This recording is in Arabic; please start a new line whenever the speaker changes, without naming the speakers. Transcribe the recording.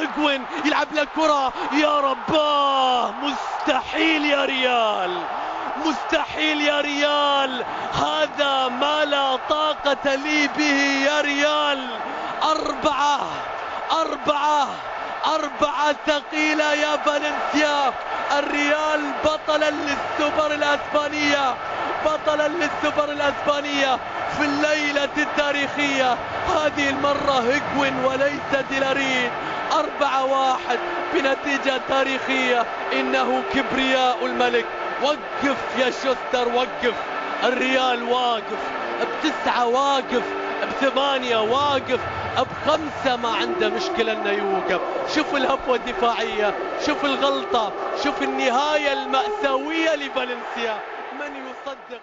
هيغوين يلعب لك كرة، يا رباه، مستحيل يا ريال، مستحيل يا ريال، هذا ما لا طاقة لي به يا ريال. أربعة ثقيلة يا فالنسيا. الريال بطلا للسوبر الأسبانية، بطلا للسوبر الأسبانية في الليلة التاريخية. هذه المرة هيغوين وليس ديلارين. 4-1 بنتيجة تاريخية. إنه كبرياء الملك. وقف يا شوستر، وقف. الريال واقف، ب9 واقف، ب8 واقف، ب5 ما عنده مشكلة انه يوقف. شوف الهفوة الدفاعية، شوف الغلطة، شوف النهاية المأساوية لفالنسيا. من يصدق؟